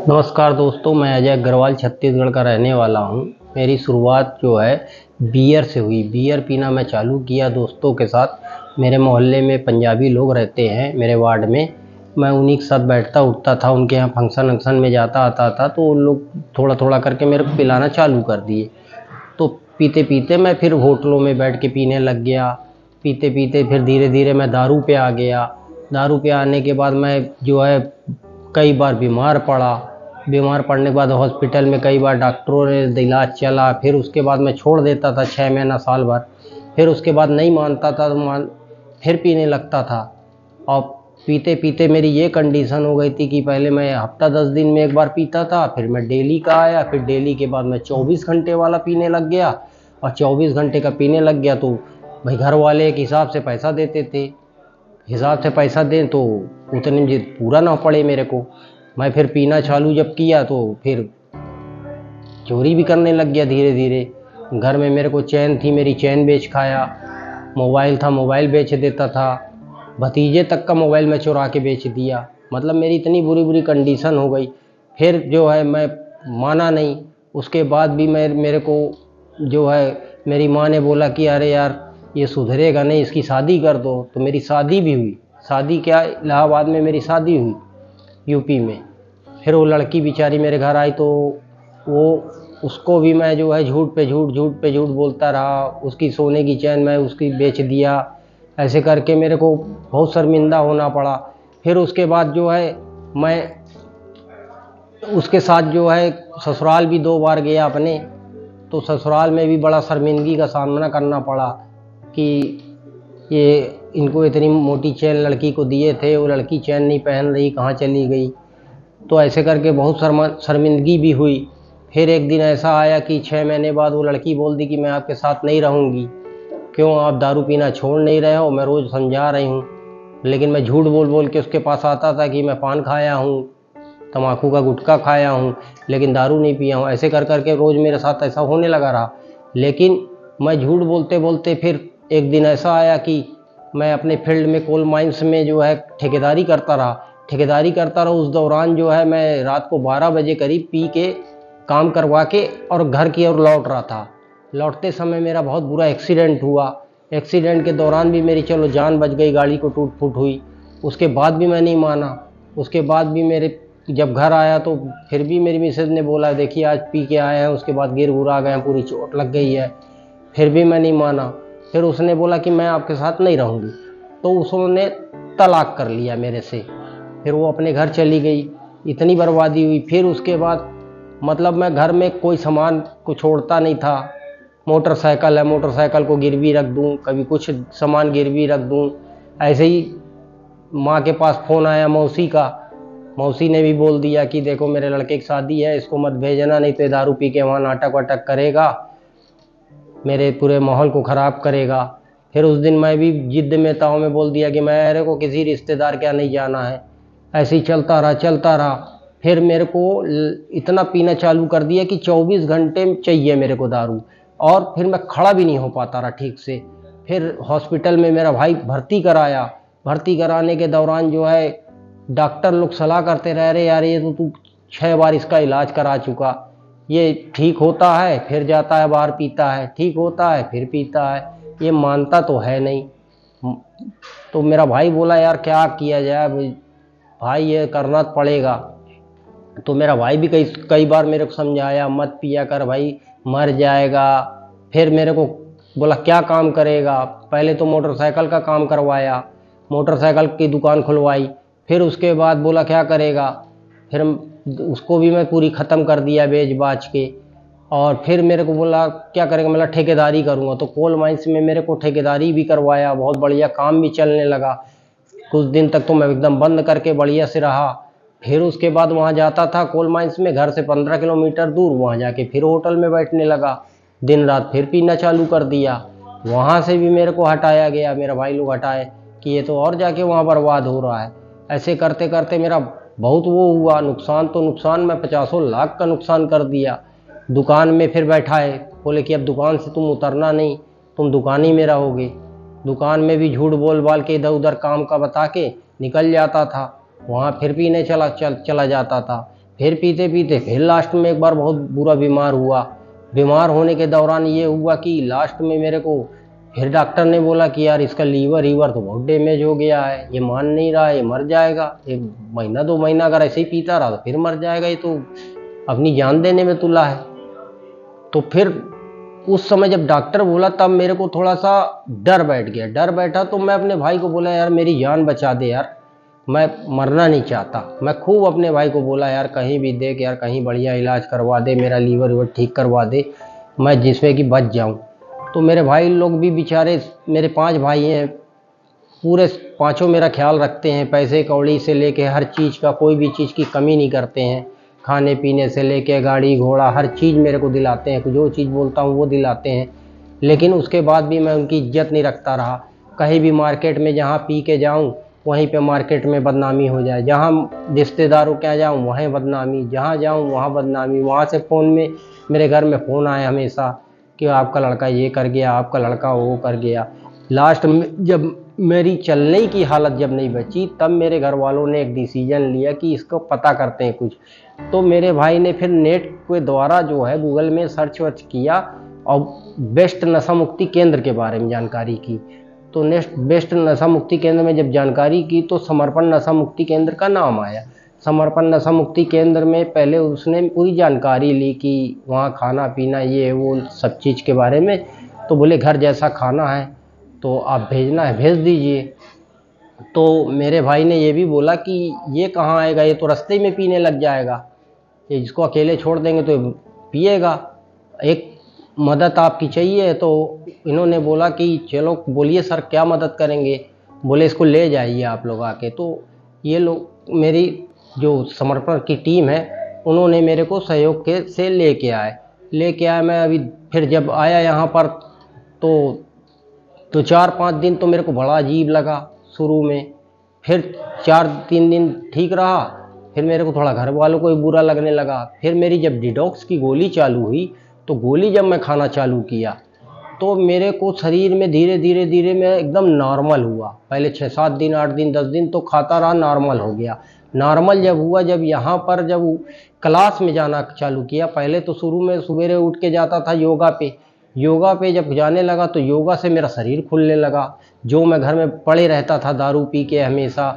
नमस्कार दोस्तों, मैं अजय अग्रवाल छत्तीसगढ़ का रहने वाला हूँ। मेरी शुरुआत जो है बियर से हुई। बियर पीना मैं चालू किया दोस्तों के साथ। मेरे मोहल्ले में पंजाबी लोग रहते हैं मेरे वार्ड में। मैं उन्हीं के साथ बैठता उठता था, उनके यहाँ फंक्शन वंक्शन में जाता आता था, तो उन लोग थोड़ा थोड़ा करके मेरे को पिलाना चालू कर दिए। तो पीते पीते मैं फिर होटलों में बैठ के पीने लग गया। पीते पीते फिर धीरे धीरे मैं दारू पे आ गया। दारू पे आने के बाद मैं जो है कई बार बीमार पड़ा। बीमार पड़ने के बाद हॉस्पिटल में कई बार डॉक्टरों ने इलाज चला। फिर उसके बाद मैं छोड़ देता था 6 महीना साल भर। फिर उसके बाद नहीं मानता था तो फिर पीने लगता था। और पीते पीते मेरी ये कंडीशन हो गई थी कि पहले मैं हफ्ता 10 दिन में एक बार पीता था, फिर मैं डेली का आया, फिर डेली के बाद मैं 24 घंटे वाला पीने लग गया। और 24 घंटे का पीने लग गया तो भाई घर वाले एक हिसाब से पैसा देते थे। हिसाब से पैसा दें तो उतने में पूरा ना पड़े मेरे को। मैं फिर पीना चालू जब किया तो फिर चोरी भी करने लग गया धीरे धीरे। घर में मेरे को चैन थी, मेरी चैन बेच खाया। मोबाइल था, मोबाइल बेच देता था। भतीजे तक का मोबाइल मैं चुरा के बेच दिया। मतलब मेरी इतनी बुरी बुरी कंडीशन हो गई। फिर जो है मैं माना नहीं। उसके बाद भी मेरे को जो है मेरी माँ ने बोला कि अरे यार ये सुधरेगा नहीं, इसकी शादी कर दो। तो मेरी शादी भी हुई। शादी क्या, इलाहाबाद में मेरी शादी हुई, यूपी में। फिर वो लड़की बेचारी मेरे घर आई तो वो उसको भी मैं जो है झूठ पे झूठ बोलता रहा। उसकी सोने की चैन मैं उसकी बेच दिया। ऐसे करके मेरे को बहुत शर्मिंदा होना पड़ा। फिर उसके बाद जो है मैं उसके साथ जो है ससुराल भी 2 बार गया अपने। तो ससुराल में भी बड़ा शर्मिंदगी का सामना करना पड़ा कि ये इनको इतनी मोटी चैन लड़की को दिए थे, वो लड़की चैन नहीं पहन रही, कहाँ चली गई। तो ऐसे करके बहुत शर्मिंदगी भी हुई। फिर एक दिन ऐसा आया कि 6 महीने बाद वो लड़की बोल दी कि मैं आपके साथ नहीं रहूँगी। क्यों, आप दारू पीना छोड़ नहीं रहे हो? मैं रोज़ समझा रही हूँ। लेकिन मैं झूठ बोल बोल के उसके पास आता था कि मैं पान खाया हूँ, तम्बाकू का गुटखा खाया हूँ, लेकिन दारू नहीं पिया हूँ। ऐसे कर करके रोज़ मेरे साथ ऐसा होने लगा रहा। लेकिन मैं झूठ बोलते बोलते फिर एक दिन ऐसा आया कि मैं अपने फील्ड में कोल माइंस में जो है ठेकेदारी करता रहा। उस दौरान जो है मैं रात को 12 बजे करीब पी के काम करवा के और घर की ओर लौट रहा था। लौटते समय मेरा बहुत बुरा एक्सीडेंट हुआ। एक्सीडेंट के दौरान भी मेरी चलो जान बच गई, गाड़ी को टूट फूट हुई। उसके बाद भी मैं नहीं माना। उसके बाद भी मेरे जब घर आया तो फिर भी मेरी मिसेज ने बोला देखिए आज पी के आए हैं, उसके बाद गिर गुरा गए, पूरी चोट लग गई है। फिर भी मैं नहीं माना। फिर उसने बोला कि मैं आपके साथ नहीं रहूँगी। तो उसने तलाक कर लिया मेरे से। फिर वो अपने घर चली गई। इतनी बर्बादी हुई। फिर उसके बाद मतलब मैं घर में कोई सामान को छोड़ता नहीं था। मोटरसाइकिल है, मोटरसाइकिल को गिरवी रख दूं, कभी कुछ सामान गिरवी रख दूं। ऐसे ही माँ के पास फ़ोन आया मौसी का। मौसी ने भी बोल दिया कि देखो मेरे लड़के की शादी है, इसको मत भेजना, नहीं तो दारू पी के वहाँ नाटक वाटक करेगा, मेरे पूरे माहौल को ख़राब करेगा। फिर उस दिन मैं भी जिद्द में ताव में बोल दिया कि मेरे को किसी रिश्तेदार क्या नहीं जाना है। ऐसे ही चलता रहा। फिर मेरे को इतना पीना चालू कर दिया कि 24 घंटे चाहिए मेरे को दारू। और फिर मैं खड़ा भी नहीं हो पाता रहा ठीक से। फिर हॉस्पिटल में मेरा भाई भर्ती कराया। भर्ती कराने के दौरान जो है डॉक्टर लोग सलाह करते रह रहे यार ये तो तू 6 बार इसका इलाज करा चुका, ये ठीक होता है फिर जाता है बाहर पीता है, ठीक होता है फिर पीता है, ये मानता तो है नहीं। तो मेरा भाई बोला यार क्या किया जाए भाई, ये करना पड़ेगा। तो मेरा भाई भी कई कई बार मेरे को समझाया मत पिया कर भाई, मर जाएगा। फिर मेरे को बोला क्या काम करेगा। पहले तो मोटरसाइकिल का काम करवाया, मोटरसाइकिल की दुकान खुलवाई। फिर उसके बाद बोला क्या करेगा। फिर उसको भी मैं पूरी ख़त्म कर दिया बेच बाच के। और फिर मेरे को बोला क्या करेगा, मतलब ठेकेदारी करूँगा। तो कोल माइंस में मेरे को ठेकेदारी भी करवाया, बहुत बढ़िया काम भी चलने लगा। कुछ दिन तक तो मैं एकदम बंद करके बढ़िया से रहा। फिर उसके बाद वहाँ जाता था कोल माइंस में, घर से 15 किलोमीटर दूर, वहाँ जाके फिर होटल में बैठने लगा। दिन रात फिर पीना चालू कर दिया। वहाँ से भी मेरे को हटाया गया, मेरा भाई लोग हटाए कि ये तो और जाके वहाँ बर्बाद हो रहा है। ऐसे करते करते मेरा बहुत वो हुआ नुकसान। तो नुकसान में 50 लाख का नुकसान कर दिया। दुकान में फिर बैठाए, बोले कि अब दुकान से तुम उतरना नहीं, तुम दुकान ही में रहोगे। दुकान में भी झूठ बोल बाल के इधर उधर काम का बता के निकल जाता था। वहाँ फिर पीने चला जाता था। फिर पीते पीते फिर लास्ट में एक बार बहुत बुरा बीमार हुआ। बीमार होने के दौरान ये हुआ कि लास्ट में मेरे को फिर डॉक्टर ने बोला कि यार इसका लीवर तो बहुत डैमेज हो गया है, ये मान नहीं रहा है, ये मर जाएगा। 1 महीना 2 महीना अगर ऐसे ही पीता रहा तो फिर मर जाएगा, ये तो अपनी जान देने में तुला है। तो फिर उस समय जब डॉक्टर बोला तब मेरे को थोड़ा सा डर बैठ गया। डर बैठा तो मैं अपने भाई को बोला यार मेरी जान बचा दे यार, मैं मरना नहीं चाहता। मैं खूब अपने भाई को बोला यार कहीं भी देख यार, कहीं बढ़िया इलाज करवा दे, मेरा लीवर ठीक करवा दे, मैं जिसमें कि बच जाऊं। तो मेरे भाई लोग भी बेचारे, मेरे 5 भाई हैं, पूरे पाँचों मेरा ख्याल रखते हैं, पैसे कौड़ी से लेके हर चीज़ का, कोई भी चीज़ की कमी नहीं करते हैं। खाने पीने से लेके गाड़ी घोड़ा हर चीज़ मेरे को दिलाते हैं, जो चीज़ बोलता हूँ वो दिलाते हैं। लेकिन उसके बाद भी मैं उनकी इज्जत नहीं रखता रहा। कहीं भी मार्केट में जहाँ पी के जाऊँ वहीं पे मार्केट में बदनामी हो जाए, जहाँ रिश्तेदारों के यहाँ जाऊँ वहीं बदनामी, जहाँ जाऊँ वहाँ बदनामी। वहाँ से फ़ोन में, मेरे घर में फ़ोन आए हमेशा कि आपका लड़का ये कर गया, आपका लड़का वो कर गया। लास्ट में जब मेरी चलने की हालत जब नहीं बची तब मेरे घर वालों ने एक डिसीजन लिया कि इसको पता करते हैं कुछ। तो मेरे भाई ने फिर नेट के द्वारा जो है गूगल में सर्च वर्च किया और बेस्ट नशा मुक्ति केंद्र के बारे में जानकारी की। तो बेस्ट नशा मुक्ति केंद्र में जब जानकारी की तो समर्पण नशा मुक्ति केंद्र का नाम आया। समर्पण नशा मुक्ति केंद्र में पहले उसने पूरी जानकारी ली कि वहाँ खाना पीना ये वो सब चीज़ के बारे में। तो बोले घर जैसा खाना है तो आप भेजना है भेज दीजिए। तो मेरे भाई ने ये भी बोला कि ये कहाँ आएगा, ये तो रास्ते में पीने लग जाएगा, ये इसको अकेले छोड़ देंगे तो पिएगा, एक मदद आपकी चाहिए। तो इन्होंने बोला कि चलो बोलिए सर क्या मदद करेंगे। बोले इसको ले जाइए आप लोग आके। तो ये लोग, मेरी जो समर्पण की टीम है, उन्होंने मेरे को सहयोग से लेके आए। मैं अभी फिर जब आया यहाँ पर तो 4-5 दिन तो मेरे को बड़ा अजीब लगा शुरू में। फिर 4-3 दिन ठीक रहा, फिर मेरे को थोड़ा घर वालों को भी बुरा लगने लगा। फिर मेरी जब डिटॉक्स की गोली चालू हुई तो गोली जब मैं खाना चालू किया तो मेरे को शरीर में धीरे धीरे मैं एकदम नॉर्मल हुआ। पहले 6-7 दिन 8 दिन 10 दिन तो खाता रहा, नॉर्मल हो गया। नॉर्मल जब हुआ, जब यहाँ पर जब क्लास में जाना चालू किया, पहले तो शुरू में सवेरे उठ के जाता था योगा पे जब जाने लगा तो योगा से मेरा शरीर खुलने लगा। जो मैं घर में पड़े रहता था दारू पी के हमेशा,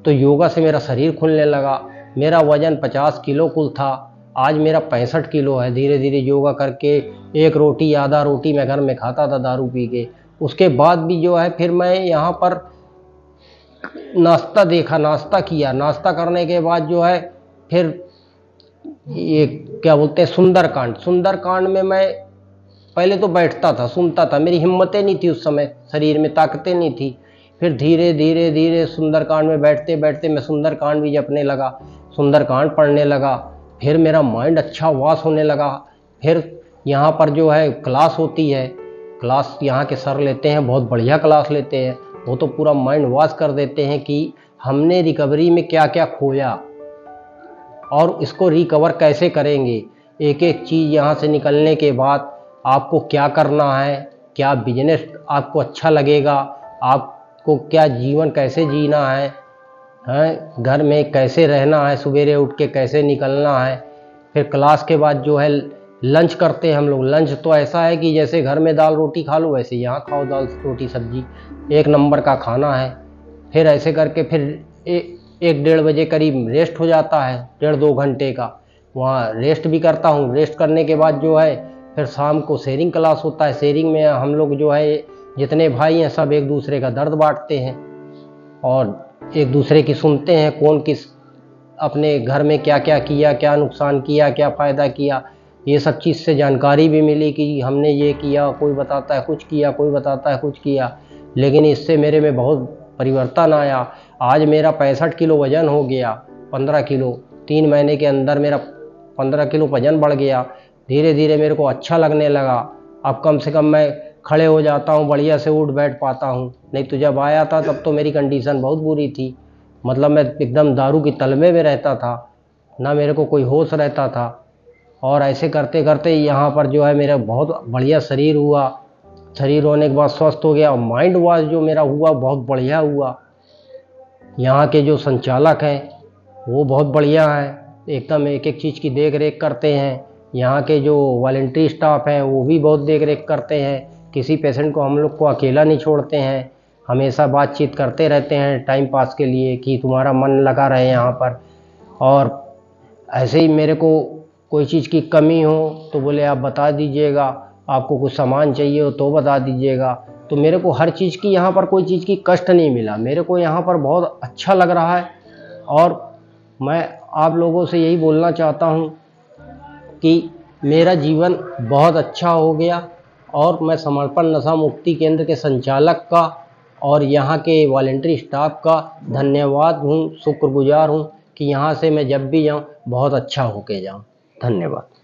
तो योगा से मेरा शरीर खुलने लगा। मेरा वज़न 50 किलो कुल था, आज मेरा 65 किलो है। धीरे धीरे योगा करके एक रोटी आधा रोटी मैं घर में खाता था दारू पी के। उसके बाद भी जो है फिर मैं यहाँ पर नाश्ता किया। नाश्ता करने के बाद जो है फिर ये क्या बोलते हैं सुंदरकांड में मैं पहले तो बैठता था, सुनता था, मेरी हिम्मतें नहीं थी उस समय, शरीर में ताकतें नहीं थी। फिर धीरे धीरे सुंदरकांड में बैठते बैठते मैं सुंदरकांड भी जपने लगा, सुंदरकांड पढ़ने लगा। फिर मेरा माइंड अच्छा वाश होने लगा। फिर यहाँ पर जो है क्लास होती है, क्लास यहाँ के सर लेते हैं, बहुत बढ़िया क्लास लेते हैं। वो तो पूरा माइंड वॉश कर देते हैं कि हमने रिकवरी में क्या क्या खोया और इसको रिकवर कैसे करेंगे। एक एक चीज़ यहाँ से निकलने के बाद आपको क्या करना है, क्या बिजनेस आपको अच्छा लगेगा, आपको क्या जीवन कैसे जीना है, घर में कैसे रहना है, सवेरे उठ के कैसे निकलना है। फिर क्लास के बाद जो है लंच करते हैं हम लोग। लंच तो ऐसा है कि जैसे घर में दाल रोटी खा लो वैसे यहाँ खाओ, दाल रोटी सब्जी, 1 नंबर का खाना है। फिर ऐसे करके फिर 1-1:30 बजे करीब रेस्ट हो जाता है, 1.5-2 घंटे का। वहाँ रेस्ट भी करता हूँ। रेस्ट करने के बाद जो है फिर शाम को शेयरिंग क्लास होता है। शेयरिंग में हम लोग जो है जितने भाई हैं सब एक दूसरे का दर्द बांटते हैं और एक दूसरे की सुनते हैं, कौन किस अपने घर में क्या क्या किया, क्या नुकसान किया, क्या फ़ायदा किया। ये सब चीज़ से जानकारी भी मिली कि हमने ये किया, कोई बताता है कुछ किया, कोई बताता है कुछ किया। लेकिन इससे मेरे में बहुत परिवर्तन आया। आज मेरा 65 किलो वज़न हो गया, 15 किलो 3 महीने के अंदर मेरा 15 किलो वज़न बढ़ गया। धीरे धीरे मेरे को अच्छा लगने लगा। अब कम से कम मैं खड़े हो जाता हूँ, बढ़िया से उठ बैठ पाता हूँ। नहीं तो जब आया था तब तो मेरी कंडीशन बहुत बुरी थी, मतलब मैं एकदम दारू की तलमे में रहता था, ना मेरे को कोई होश रहता था। और ऐसे करते करते यहाँ पर जो है मेरा बहुत बढ़िया शरीर हुआ। शरीर होने के बाद स्वस्थ हो गया। माइंड वॉश जो मेरा हुआ बहुत बढ़िया हुआ। यहाँ के जो संचालक हैं वो बहुत बढ़िया हैं, एकदम एक एक चीज़ की देख रेख करते हैं। यहाँ के जो वॉलंटरी स्टाफ हैं वो भी बहुत देख रेख करते हैं। किसी पेशेंट को हम लोग को अकेला नहीं छोड़ते हैं, हमेशा बातचीत करते रहते हैं टाइम पास के लिए कि तुम्हारा मन लगा रहे यहाँ पर। और ऐसे ही मेरे को कोई चीज़ की कमी हो तो बोले आप बता दीजिएगा, आपको कुछ सामान चाहिए हो तो बता दीजिएगा। तो मेरे को हर चीज़ की यहाँ पर कोई चीज़ की कष्ट नहीं मिला, मेरे को यहाँ पर बहुत अच्छा लग रहा है। और मैं आप लोगों से यही बोलना चाहता हूँ कि मेरा जीवन बहुत अच्छा हो गया और मैं समर्पण नशा मुक्ति केंद्र के संचालक का और यहाँ के वॉलंटरी स्टाफ का धन्यवाद हूँ, शुक्रगुजार हूँ कि यहाँ से मैं जब भी जाऊँ बहुत अच्छा होके जाऊँ। धन्यवाद।